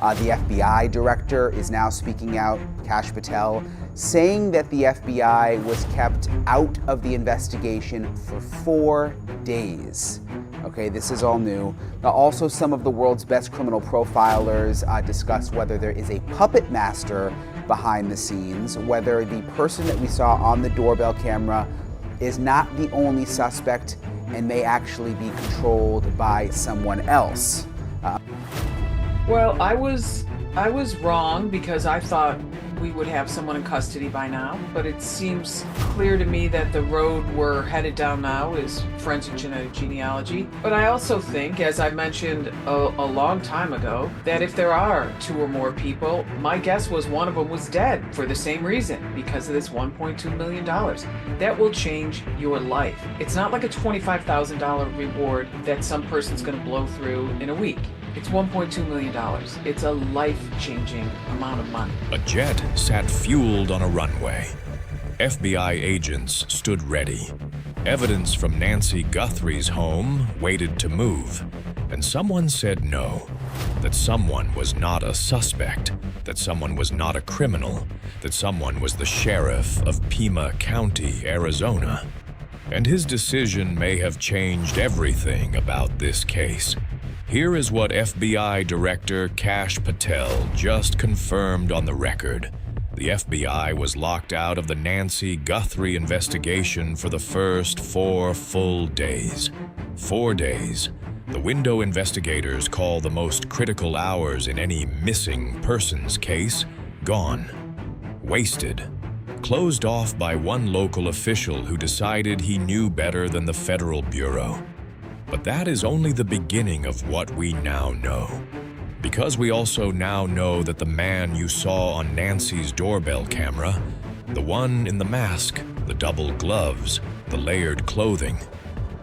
The FBI director is now speaking out, Kash Patel, saying that the FBI was kept out of the investigation for 4 days. Okay, this is all new. Now, also, some of the world's best criminal profilers discuss whether there is a puppet master behind the scenes, whether the person that we saw on the doorbell camera is not the only suspect and may actually be controlled by someone else. Well, I was wrong because I thought we would have someone in custody by now, but it seems clear to me that the road we're headed down now is forensic genetic genealogy. But I also think, as I mentioned a long time ago, that if there are 2 or more people, my guess was one of them was dead for the same reason, because of this $1.2 million. That will change your life. It's not like a $25,000 reward that some person's going to blow through in a week. It's $1.2 million. It's a life-changing amount of money. A jet sat fueled on a runway. FBI agents stood ready. Evidence from Nancy Guthrie's home waited to move. And someone said no. That someone was not a suspect. That someone was not a criminal. That someone was the sheriff of Pima County, Arizona. And his decision may have changed everything about this case. Here is what FBI Director Kash Patel just confirmed on the record. The FBI was locked out of the Nancy Guthrie investigation for the first 4 full days. 4 days. The window investigators call the most critical hours in any missing persons case gone. Wasted. Closed off by one local official who decided he knew better than the Federal Bureau. But that is only the beginning of what we now know. Because we also now know that the man you saw on Nancy's doorbell camera, the one in the mask, the double gloves, the layered clothing,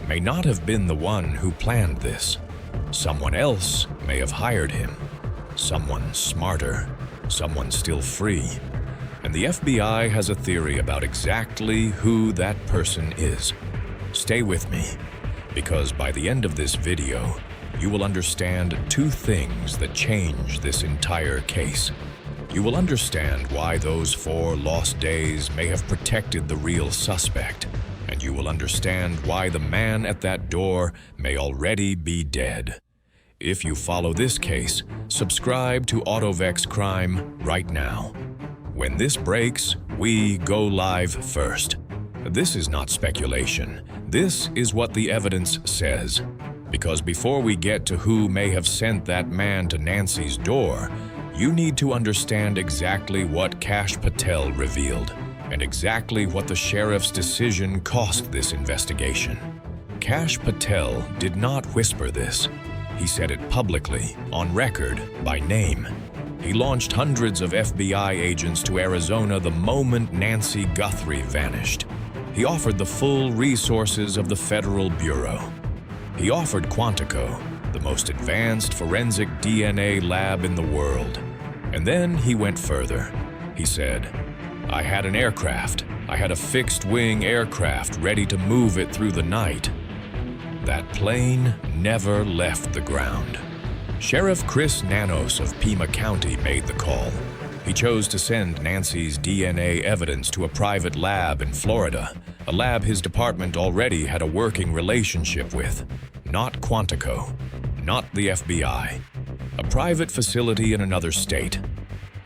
may not have been the one who planned this. Someone else may have hired him. Someone smarter. Someone still free. And the FBI has a theory about exactly who that person is. Stay with me. Because by the end of this video, you will understand 2 things that change this entire case. You will understand why those 4 lost days may have protected the real suspect, and you will understand why the man at that door may already be dead. If you follow this case, subscribe to AutoVex Crime right now. When this breaks, we go live first. This is not speculation. This is what the evidence says. Because before we get to who may have sent that man to Nancy's door, you need to understand exactly what Kash Patel revealed and exactly what the sheriff's decision cost this investigation. Kash Patel did not whisper this. He said it publicly, on record, by name. He launched hundreds of FBI agents to Arizona the moment Nancy Guthrie vanished. He offered the full resources of the Federal Bureau. He offered Quantico, the most advanced forensic DNA lab in the world. And then he went further. He said, I had an aircraft. I had a fixed-wing aircraft ready to move it through the night. That plane never left the ground. Sheriff Chris Nanos of Pima County made the call. He chose to send Nancy's DNA evidence to a private lab in Florida, a lab his department already had a working relationship with. Not Quantico, not the FBI. A private facility in another state.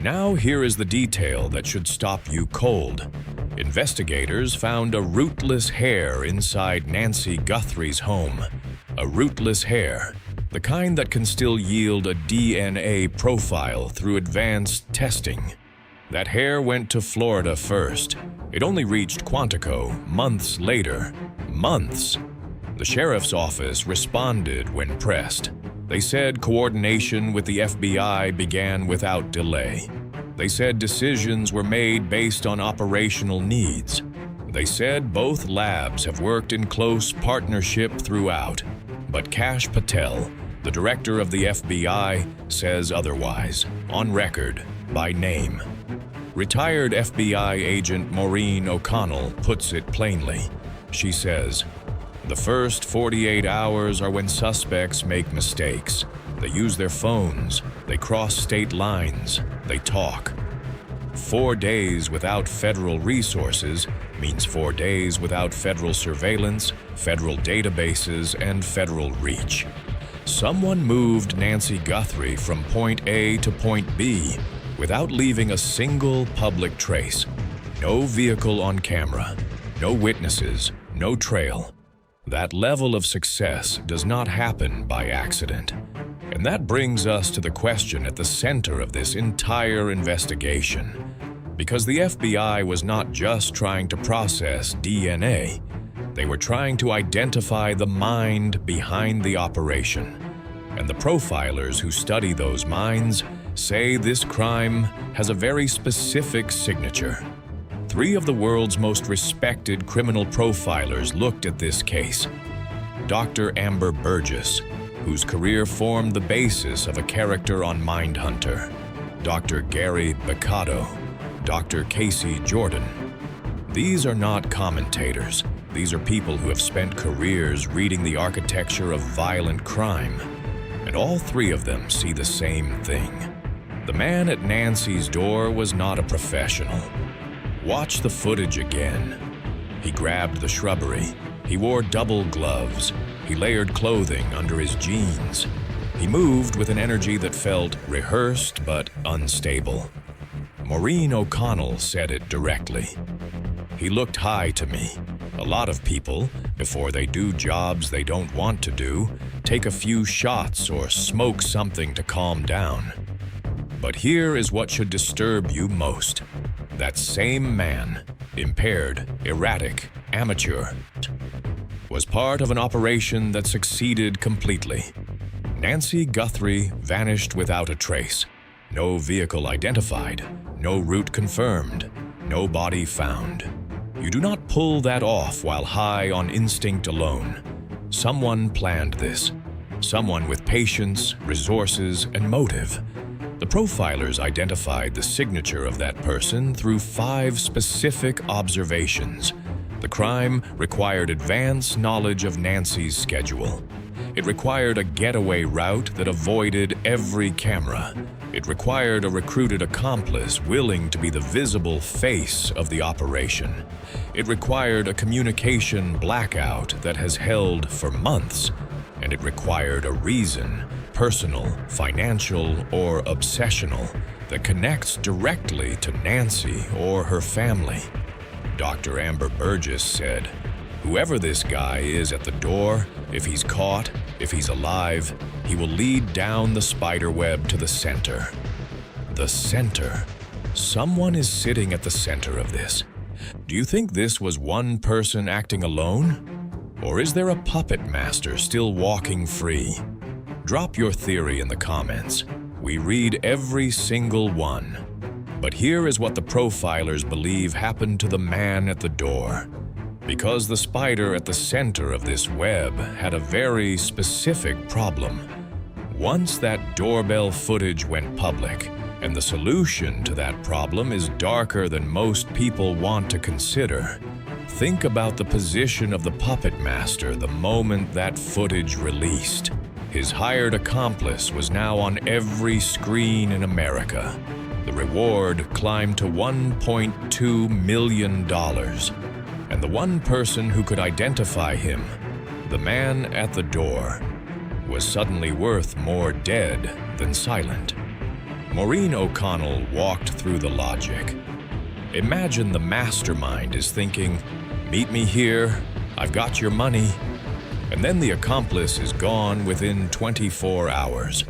Now here is the detail that should stop you cold. Investigators found a rootless hair inside Nancy Guthrie's home. A rootless hair. The kind that can still yield a DNA profile through advanced testing. That hair went to Florida first. It only reached Quantico months later. Months! The sheriff's office responded when pressed. They said coordination with the FBI began without delay. They said decisions were made based on operational needs. They said both labs have worked in close partnership throughout. But Kash Patel, the director of the FBI, says otherwise, on record, by name. Retired FBI agent Maureen O'Connell puts it plainly. She says, the first 48 hours are when suspects make mistakes, They use their phones, they cross state lines, they talk. 4 days without federal resources means 4 days without federal surveillance, federal databases, and federal reach. Someone moved Nancy Guthrie from point A to point B without leaving a single public trace. No vehicle on camera, no witnesses, no trail. That level of success does not happen by accident. And that brings us to the question at the center of this entire investigation. Because the FBI was not just trying to process DNA, they were trying to identify the mind behind the operation. And the profilers who study those minds say this crime has a very specific signature. 3 of the world's most respected criminal profilers looked at this case. Dr. Amber Burgess, whose career formed the basis of a character on Mindhunter, Dr. Gary Baccato, Dr. Casey Jordan. These are not commentators. These are people who have spent careers reading the architecture of violent crime. And all 3 of them see the same thing. The man at Nancy's door was not a professional. Watch the footage again. He grabbed the shrubbery. He wore double gloves. He layered clothing under his jeans. He moved with an energy that felt rehearsed but unstable. Maureen O'Connell said it directly. He looked high to me. A lot of people, before they do jobs they don't want to do, take a few shots or smoke something to calm down. But here is what should disturb you most. That same man, impaired, erratic, amateur, was part of an operation that succeeded completely. Nancy Guthrie vanished without a trace. No vehicle identified, no route confirmed, no body found. You do not pull that off while high on instinct alone. Someone planned this. Someone with patience, resources, and motive. The profilers identified the signature of that person through 5 specific observations. The crime required advanced knowledge of Nancy's schedule. It required a getaway route that avoided every camera. It required a recruited accomplice willing to be the visible face of the operation. It required a communication blackout that has held for months. And it required a reason, personal, financial, or obsessional, that connects directly to Nancy or her family. Dr. Amber Burgess said, "Whoever this guy is at the door, if he's caught, if he's alive, he will lead down the spider web to the center." The center. Someone is sitting at the center of this. Do you think this was one person acting alone? Or is there a puppet master still walking free? Drop your theory in the comments. We read every single one. But here is what the profilers believe happened to the man at the door. Because the spider at the center of this web had a very specific problem. Once that doorbell footage went public, and the solution to that problem is darker than most people want to consider, think about the position of the puppet master the moment that footage released. His hired accomplice was now on every screen in America. The reward climbed to $1.2 million. And the one person who could identify him, the man at the door, was suddenly worth more dead than silent. Maureen O'Connell walked through the logic. Imagine the mastermind is thinking, "Meet me here, I've got your money," and then the accomplice is gone within 24 hours.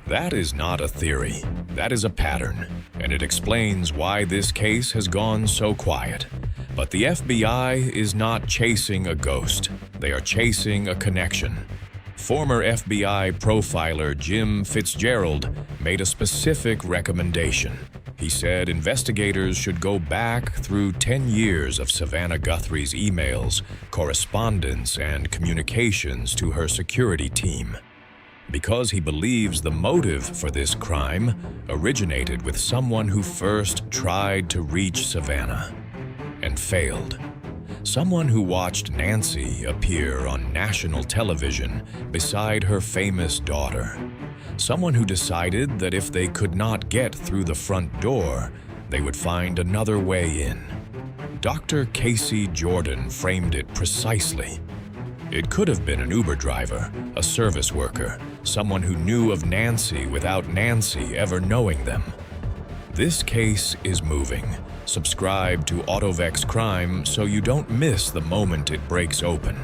That is not a theory, that is a pattern, and it explains why this case has gone so quiet. But the FBI is not chasing a ghost, they are chasing a connection. Former FBI profiler Jim Fitzgerald made a specific recommendation. He said investigators should go back through 10 years of Savannah Guthrie's emails, correspondence, and communications to her security team. Because he believes the motive for this crime originated with someone who first tried to reach Savannah and failed. Someone who watched Nancy appear on national television beside her famous daughter. Someone who decided that if they could not get through the front door, they would find another way in. Dr. Casey Jordan framed it precisely. It could have been an Uber driver, a service worker, someone who knew of Nancy without Nancy ever knowing them. This case is moving. Subscribe to AutoVex Crime so you don't miss the moment it breaks open.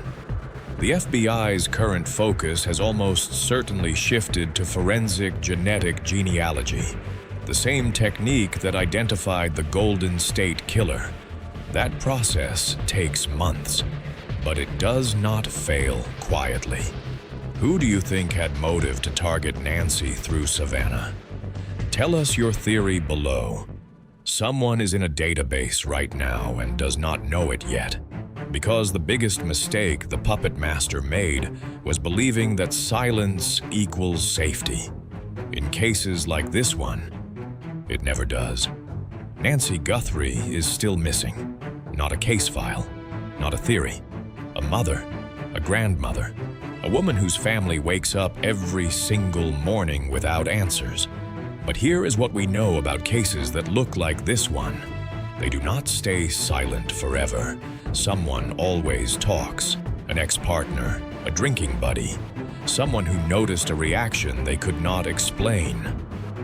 The FBI's current focus has almost certainly shifted to forensic genetic genealogy, the same technique that identified the Golden State Killer. That process takes months, but it does not fail quietly. Who do you think had motive to target Nancy through Savannah? Tell us your theory below. Someone is in a database right now and does not know it yet, because the biggest mistake the puppet master made was believing that silence equals safety. In cases like this one, it never does. Nancy Guthrie is still missing. Not a case file, not a theory. A mother, a grandmother, a woman whose family wakes up every single morning without answers. But here is what we know about cases that look like this one. They do not stay silent forever. Someone always talks. An ex-partner, a drinking buddy, someone who noticed a reaction they could not explain.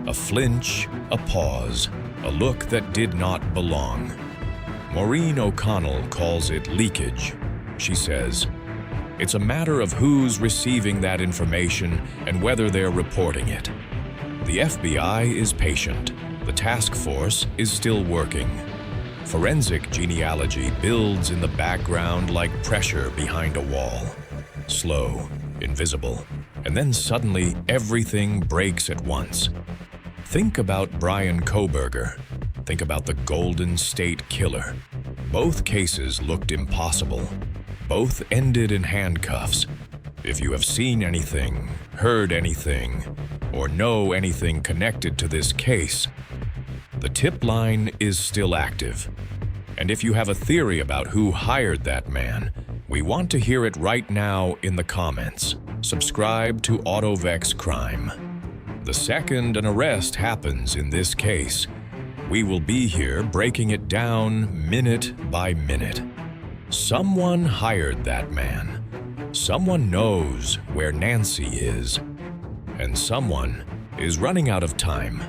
A flinch, a pause, a look that did not belong. Maureen O'Connell calls it leakage. She says, "It's a matter of who's receiving that information and whether they're reporting it." The FBI is patient. The task force is still working. Forensic genealogy builds in the background like pressure behind a wall. Slow, invisible, and then suddenly everything breaks at once. Think about Brian Kohberger. Think about the Golden State Killer. Both cases looked impossible. Both ended in handcuffs. If you have seen anything, heard anything, or know anything connected to this case, the tip line is still active. And if you have a theory about who hired that man, we want to hear it right now in the comments. Subscribe to AutoVex Crime. The second an arrest happens in this case, we will be here breaking it down minute by minute. Someone hired that man. Someone knows where Nancy is. And someone is running out of time.